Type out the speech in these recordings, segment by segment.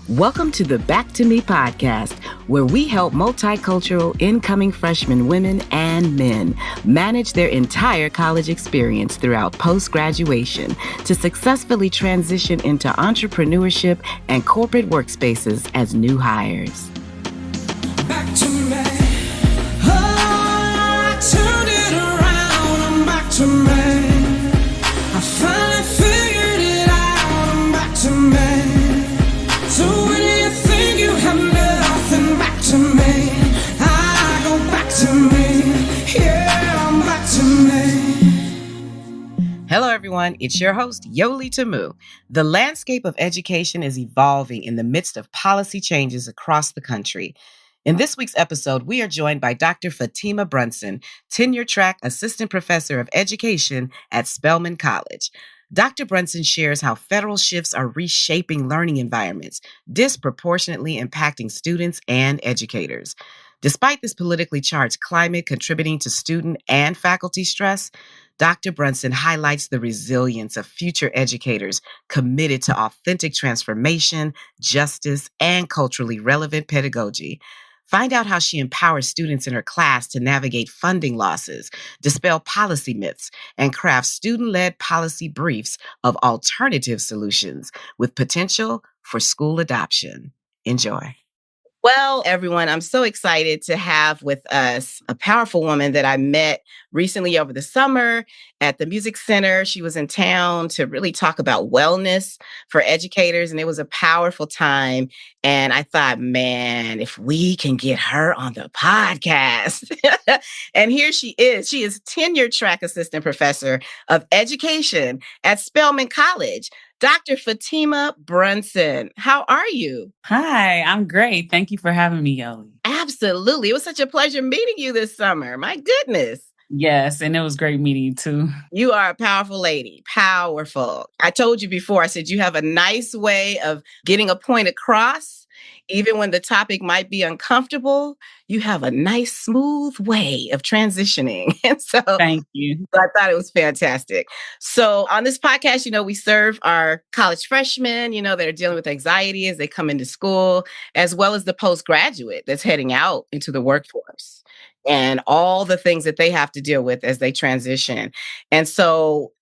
Welcome to the Back to Me podcast, where we help multicultural incoming freshman women and men manage their entire college experience throughout post-graduation to successfully transition into entrepreneurship and corporate workspaces as new hires. Back to me. Oh, I turned it around. I'm back to me. I finally figured it out. I'm back to me. So when you think you have nothing, back to me. I go back to me. Yeah, I'm back to me. Hello, everyone. It's your host, Yoli Tamu. The landscape of education is evolving in the midst of policy changes across the country. In this week's episode, we are joined by Dr. Fatima Brunson, Tenure-track Assistant Professor of Education at Spelman College. Dr. Brunson shares how federal shifts are reshaping learning environments, disproportionately impacting students and educators. Despite this politically charged climate contributing to student and faculty stress, Dr. Brunson highlights the resilience of future educators committed to authentic transformation, justice, and culturally relevant pedagogy. Find out how she empowers students in her class to navigate funding losses, dispel policy myths, and craft student-led policy briefs of alternative solutions with potential for school adoption. Enjoy. Well, everyone, I'm so excited to have with us a powerful woman that I met recently over the summer at the Music Center. She was in town to really talk about wellness for educators, and it was a powerful time. And I thought, man, if we can get her on the podcast. And here she is. She is Tenure-track Assistant Professor of Education at Spelman College. Dr. Fatima Brunson, how are you? Hi, I'm great. Thank you for having me, Yoli. Absolutely. It was such a pleasure meeting you this summer. My goodness. Yes, and it was great meeting you too. You are a powerful lady. Powerful. I told you before, I said you have a nice way of getting a point across. Even when the topic might be uncomfortable, you have a nice, smooth way of transitioning. And so Thank you. I thought it was fantastic. So on this podcast, we serve our college freshmen, that are dealing with anxiety as they come into school, as well as the postgraduate that's heading out into the workforce and all the things that they have to deal with as they transition. And so,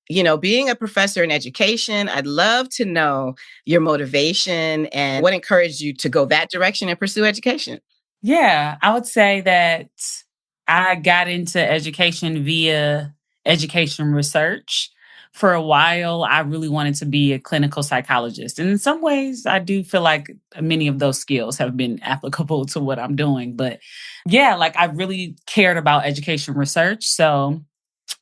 being a professor in education, I'd love to know your motivation and what encouraged you to go that direction and pursue education. Yeah, I would say that I got into education via education research. For a while, I really wanted to be a clinical psychologist. And in some ways, I do feel like many of those skills have been applicable to what I'm doing. But yeah, I really cared about education research. So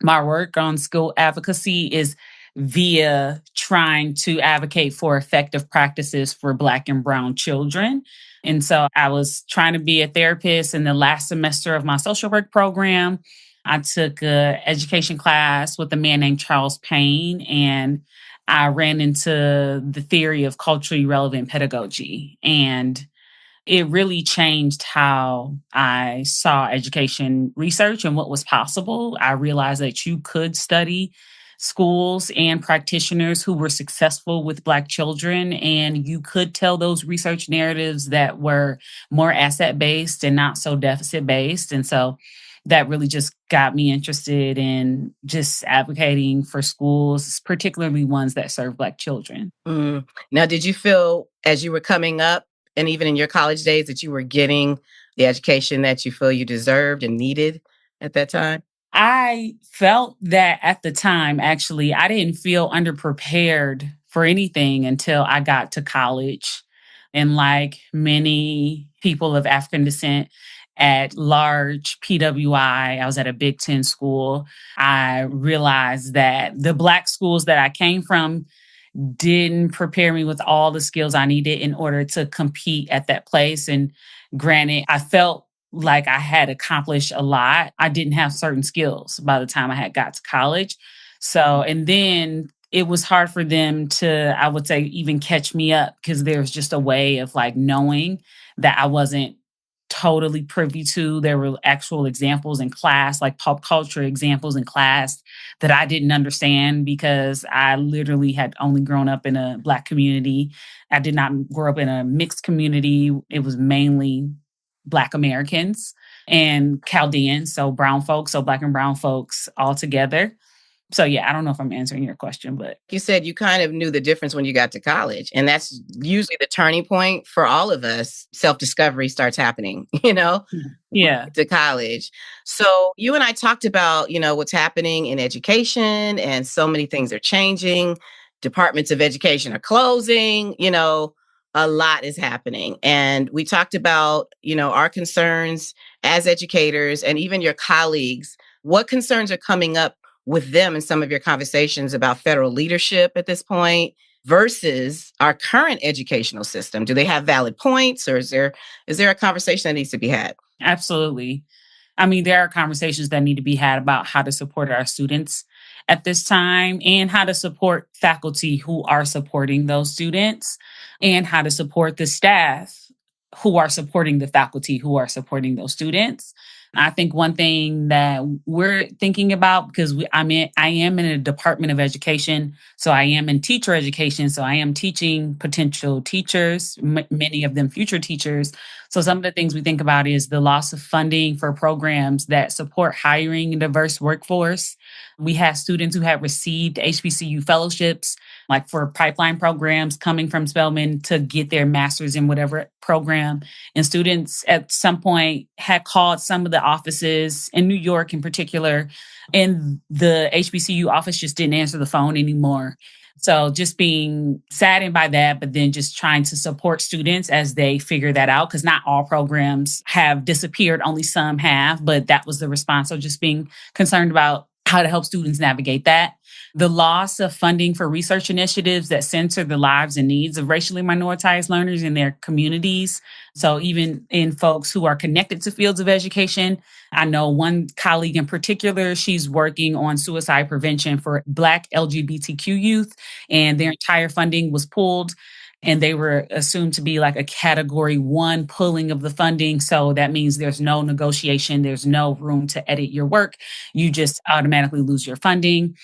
my work on school advocacy is via trying to advocate for effective practices for Black and Brown children. And so I was trying to be a therapist in the last semester of my social work program. I took an education class with a man named Charles Payne, and I ran into the theory of culturally relevant pedagogy. And it really changed how I saw education research and what was possible. I realized that you could study schools and practitioners who were successful with Black children, and you could tell those research narratives that were more asset-based and not so deficit-based. And so that really just got me interested in just advocating for schools, particularly ones that serve Black children. Now, did you feel as you were coming up, and even in your college days, that you were getting the education that you feel you deserved and needed at that time? I felt that at the time, actually, I didn't feel underprepared for anything until I got to college. And like many people of African descent at large PWI, I was at a Big Ten school. I realized that the Black schools that I came from didn't prepare me with all the skills I needed in order to compete at that place. And granted, I felt like I had accomplished a lot. I didn't have certain skills by the time I had got to college. So, and then it was hard for them to, I would say, even catch me up because there's just a way of knowing that I wasn't totally privy to. There were actual examples in class, like pop culture examples in class that I didn't understand because I literally had only grown up in a Black community. I did not grow up in a mixed community. It was mainly Black Americans and Chaldeans, so brown folks, so Black and brown folks all together. So yeah, I don't know if I'm answering your question, but You said you kind of knew the difference when you got to college. And that's usually the turning point for all of us. Self-discovery starts happening, yeah. to college. So you and I talked about, what's happening in education, and so many things are changing. Departments of education are closing, a lot is happening. And we talked about, our concerns as educators and even your colleagues. What concerns are coming up with them in some of your conversations about federal leadership at this point versus our current educational system? Do they have valid points, or is there a conversation that needs to be had? Absolutely. I mean, there are conversations that need to be had about how to support our students at this time and how to support faculty who are supporting those students and how to support the staff who are supporting the faculty who are supporting those students. I think one thing that we're thinking about, because I am in a Department of Education, so I am in teacher education, so I am teaching potential teachers, many of them future teachers. So some of the things we think about is the loss of funding for programs that support hiring a diverse workforce. We have students who have received HBCU fellowships, like for pipeline programs coming from Spelman to get their master's in whatever program. And students at some point had called some of the offices in New York in particular, and the HBCU office just didn't answer the phone anymore. So just being saddened by that, but then just trying to support students as they figure that out, because not all programs have disappeared, only some have, but that was the response. So just being concerned about how to help students navigate that. The loss of funding for research initiatives that center the lives and needs of racially minoritized learners in their communities. So even in folks who are connected to fields of education, I know one colleague in particular, she's working on suicide prevention for Black LGBTQ youth, and their entire funding was pulled. And they were assumed to be like a category 1 pulling of the funding. So that means there's no negotiation, there's no room to edit your work. You just automatically lose your funding.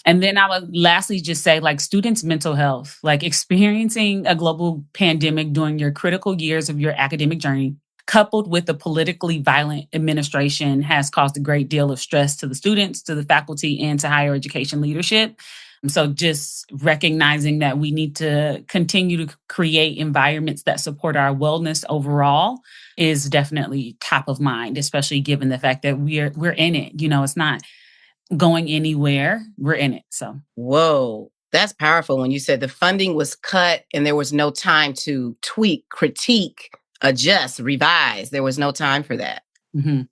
And then I would lastly just say, like, students' mental health, like experiencing a global pandemic during your critical years of your academic journey, coupled with the politically violent administration, has caused a great deal of stress to the students, to the faculty, and to higher education leadership. So just recognizing that we need to continue to create environments that support our wellness overall is definitely top of mind, especially given the fact that we're in it. It's not going anywhere. We're in it. So Whoa, that's powerful when you said the funding was cut and there was no time to tweak, critique, adjust, revise. There was no time for that.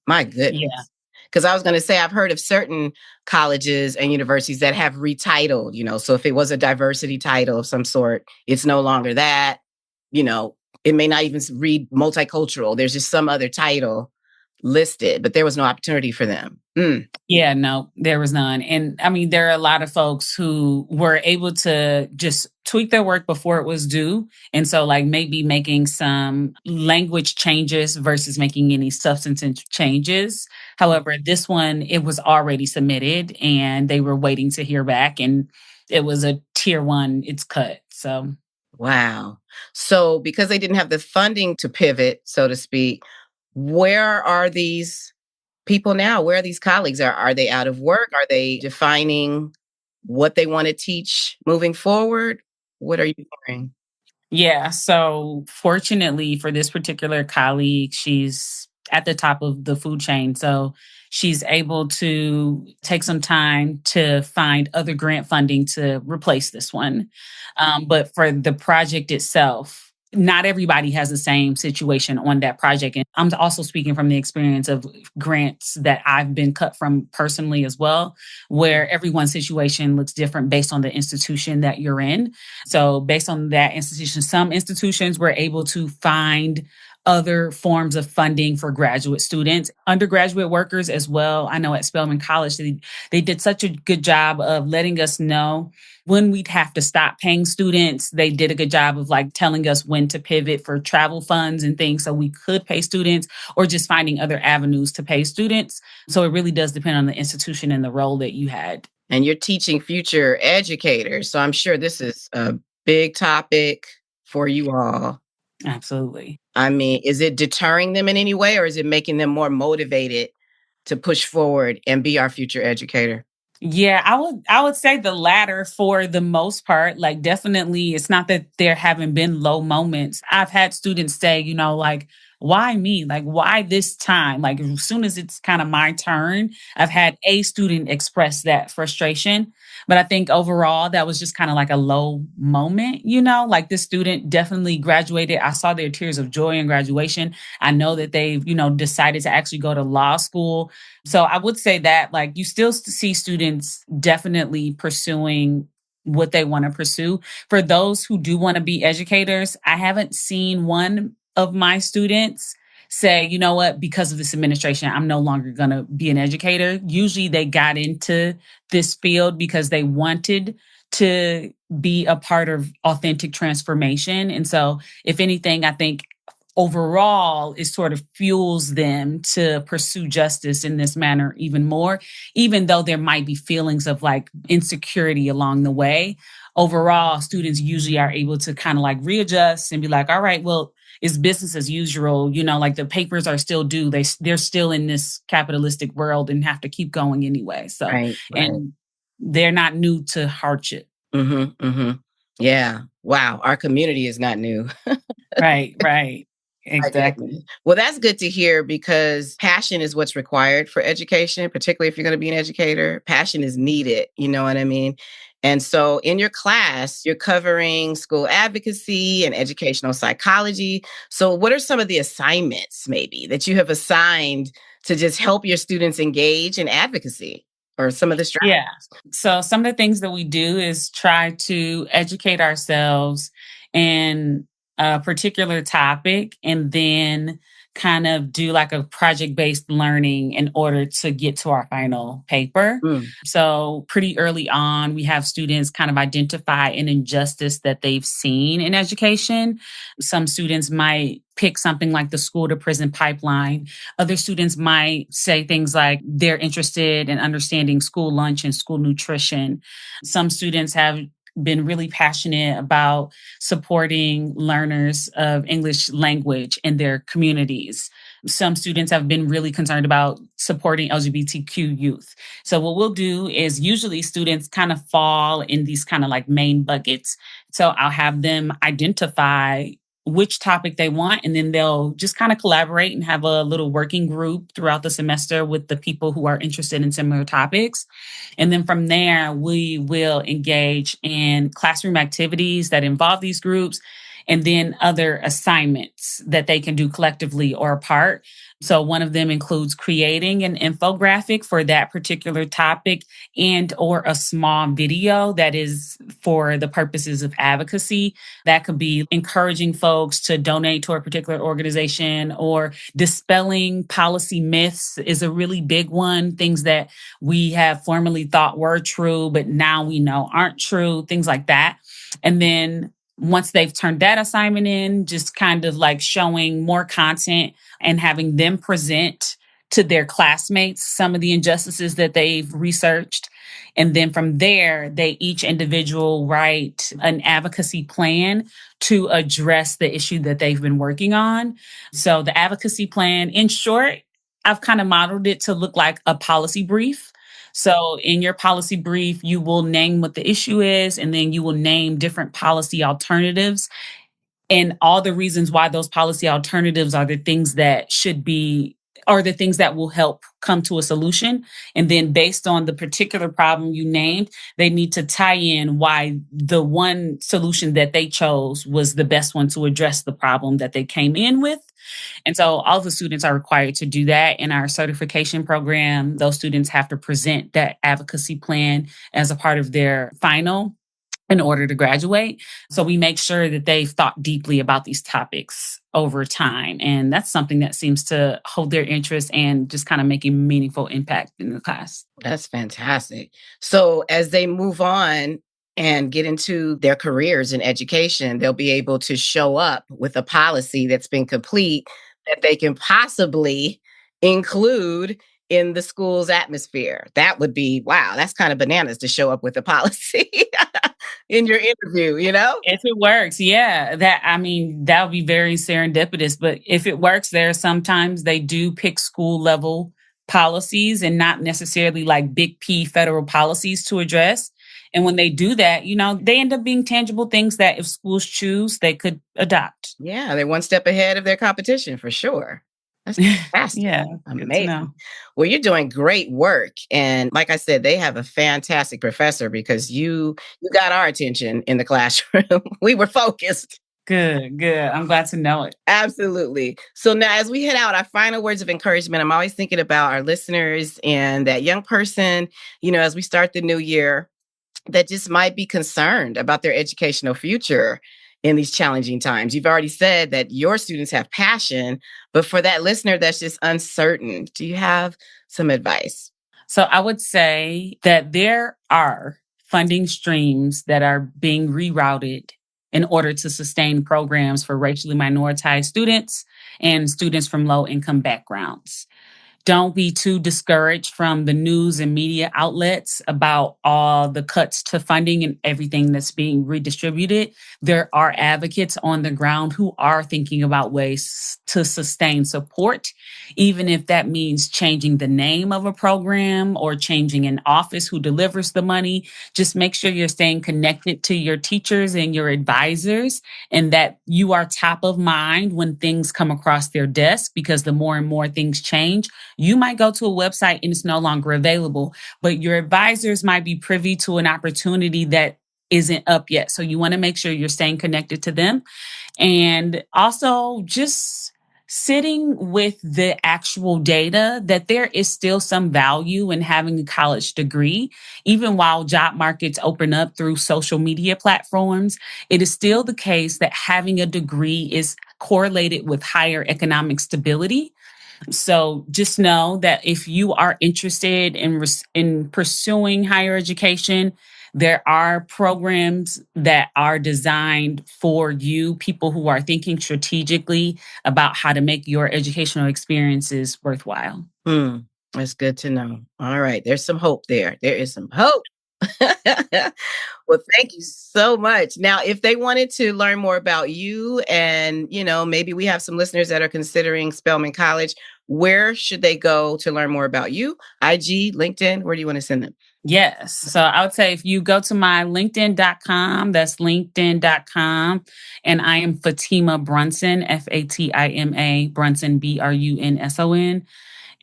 My goodness. yeah. Because I was going to say, I've heard of certain colleges and universities that have retitled, so if it was a diversity title of some sort, it's no longer that, it may not even read multicultural. There's just some other title listed, but there was no opportunity for them. Yeah, no, there was none. And I mean, there are a lot of folks who were able to just tweak their work before it was due. And so like maybe making some language changes versus making any substantive changes. However, this one, it was already submitted and they were waiting to hear back, and it was a tier 1, it's cut. So Wow. So because they didn't have the funding to pivot, so to speak, where are these people now? Where are these colleagues? Are they out of work? Are they defining what they want to teach moving forward? What are you hearing? yeah, so fortunately for this particular colleague, she's at the top of the food chain. So she's able to take some time to find other grant funding to replace this one. But for the project itself, not everybody has the same situation on that project. And I'm also speaking from the experience of grants that I've been cut from personally as well, where everyone's situation looks different based on the institution that you're in. So based on that institution, some institutions were able to find other forms of funding for graduate students, undergraduate workers as well. I know at Spelman College, they did such a good job of letting us know when we'd have to stop paying students. They did a good job of like telling us when to pivot for travel funds and things so we could pay students, or just finding other avenues to pay students. So it really does depend on the institution and the role that you had. And you're teaching future educators. So I'm sure this is a big topic for you all. Absolutely. I mean, is it deterring them in any way, or is it making them more motivated to push forward and be our future educator? Yeah, I would say the latter for the most part. Like, definitely, it's not that there haven't been low moments. I've had students say, like, why me? Like, why this time? Like, as soon as it's kind of my turn, I've had a student express that frustration. But I think overall, that was just kind of like a low moment, like this student definitely graduated. I saw their tears of joy in graduation. I know that they've, decided to actually go to law school. So I would say that like you still see students definitely pursuing what they want to pursue. For those who do want to be educators, I haven't seen one of my students say, you know what, because of this administration, I'm no longer going to be an educator. Usually they got into this field because they wanted to be a part of authentic transformation. And so, if anything, I think overall it sort of fuels them to pursue justice in this manner even more, even though there might be feelings of like insecurity along the way. Overall, students usually are able to kind of like readjust and be like, all right, well, it's business as usual, like the papers are still due. They're still in this capitalistic world and have to keep going anyway. So, Right. and they're not new to hardship. Mm-hmm, mm-hmm. Yeah. Wow. Our community is not new. Right. My Exactly. goodness. Well, that's good to hear, because passion is what's required for education, particularly if you're going to be an educator. Passion is needed. You know what I mean? And so in your class, you're covering school advocacy and educational psychology. So what are some of the assignments maybe that you have assigned to just help your students engage in advocacy, or some of the strategies? Yeah. So some of the things that we do is try to educate ourselves in a particular topic, and then kind of do like a project-based learning in order to get to our final paper. Mm, So pretty early on, we have students kind of identify an injustice that they've seen in education. Some students might pick something like the school to prison pipeline. Other students might say things like they're interested in understanding school lunch and school nutrition. Some students have been really passionate about supporting learners of English language in their communities. Some students have been really concerned about supporting LGBTQ youth. So what we'll do is usually students kind of fall in these kind of like main buckets. So I'll have them identify which topic they want, and then they'll just kind of collaborate and have a little working group throughout the semester with the people who are interested in similar topics. And then from there, we will engage in classroom activities that involve these groups, and then other assignments that they can do collectively or apart. So one of them includes creating an infographic for that particular topic, and or a small video that is for the purposes of advocacy. That could be encouraging folks to donate to a particular organization, or dispelling policy myths is a really big one. Things that we have formerly thought were true, but now we know aren't true, things like that. And then once they've turned that assignment in, just kind of like showing more content and having them present to their classmates some of the injustices that they've researched. And then from there, they each individual write an advocacy plan to address the issue that they've been working on. So the advocacy plan, in short, I've kind of modeled it to look like a policy brief. So in your policy brief, you will name what the issue is, and then you will name different policy alternatives and all the reasons why those policy alternatives are the things that should be, or the things that will help come to a solution. And then based on the particular problem you named, they need to tie in why the one solution that they chose was the best one to address the problem that they came in with. And so all the students are required to do that in our certification program. Those students have to present that advocacy plan as a part of their final. in order to graduate. So we make sure that they've thought deeply about these topics over time. And that's something that seems to hold their interest and just kind of make a meaningful impact in the class. That's fantastic. So as they move on and get into their careers in education, they'll be able to show up with a policy that's been complete that they can possibly include in the school's atmosphere. That would be, wow, that's kind of bananas to show up with a policy in your interview, you know? If it works, yeah, that would be very serendipitous. But if it works, there sometimes they do pick school level policies and not necessarily like big P federal policies to address. And when they do that, they end up being tangible things that if schools choose, they could adopt. Yeah, they're one step ahead of their competition for sure. That's fantastic. Yeah, amazing. Well, you're doing great work. And like I said, they have a fantastic professor because you got our attention in the classroom. We were focused. Good. I'm glad to know it. Absolutely. So now as we head out, our final words of encouragement, I'm always thinking about our listeners and that young person, as we start the new year, that just might be concerned about their educational future in these challenging times. You've already said that your students have passion, but for that listener that's just uncertain, do you have some advice? So I would say that there are funding streams that are being rerouted in order to sustain programs for racially minoritized students and students from low-income backgrounds. Don't be too discouraged from the news and media outlets about all the cuts to funding and everything that's being redistributed. There are advocates on the ground who are thinking about ways to sustain support, even if that means changing the name of a program or changing an office who delivers the money. Just make sure you're staying connected to your teachers and your advisors and that you are top of mind when things come across their desk, because the more and more things change, you might go to a website and it's no longer available, but your advisors might be privy to an opportunity that isn't up yet. So you want to make sure you're staying connected to them. And also just sitting with the actual data that there is still some value in having a college degree. Even while job markets open up through social media platforms, it is still the case that having a degree is correlated with higher economic stability. So just know that if you are interested in pursuing higher education, there are programs that are designed for you, people who are thinking strategically about how to make your educational experiences worthwhile. That's good to know. All right. There's some hope there. There is some hope. Well, thank you so much. Now, if they wanted to learn more about you and, maybe we have some listeners that are considering Spelman College, where should they go to learn more about you? IG, LinkedIn, where do you want to send them? Yes. So I would say if you go to my LinkedIn.com, that's LinkedIn.com, and I am Fatima Brunson, Fatima Brunson, Brunson.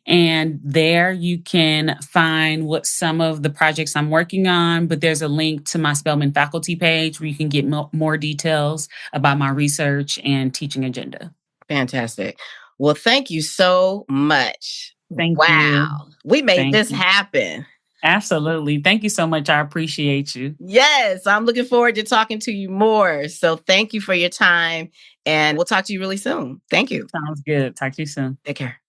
And there you can find what some of the projects I'm working on, but there's a link to my Spelman faculty page where you can get more details about my research and teaching agenda. Fantastic. Well, thank you so much. Thank you. Wow. We made this happen. Absolutely. Thank you so much. I appreciate you. Yes, I'm looking forward to talking to you more. So thank you for your time, and we'll talk to you really soon. Thank you. Sounds good. Talk to you soon. Take care.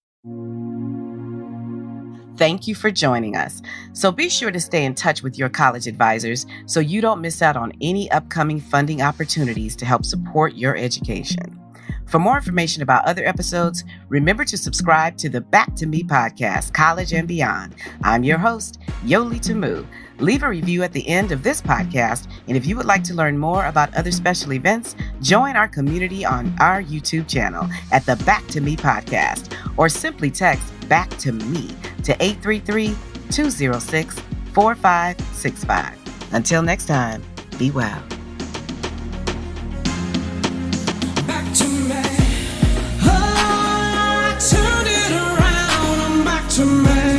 Thank you for joining us. So be sure to stay in touch with your college advisors so you don't miss out on any upcoming funding opportunities to help support your education. For more information about other episodes, remember to subscribe to the Back to Me podcast, College and Beyond. I'm your host, Yoli Tamu. Leave a review at the end of this podcast, and if you would like to learn more about other special events, join our community on our YouTube channel at the Back to Me podcast, or simply text Back to Me to 833-206-4565. Until next time, be well. Back to me. Oh, I turned it around. I'm back to me.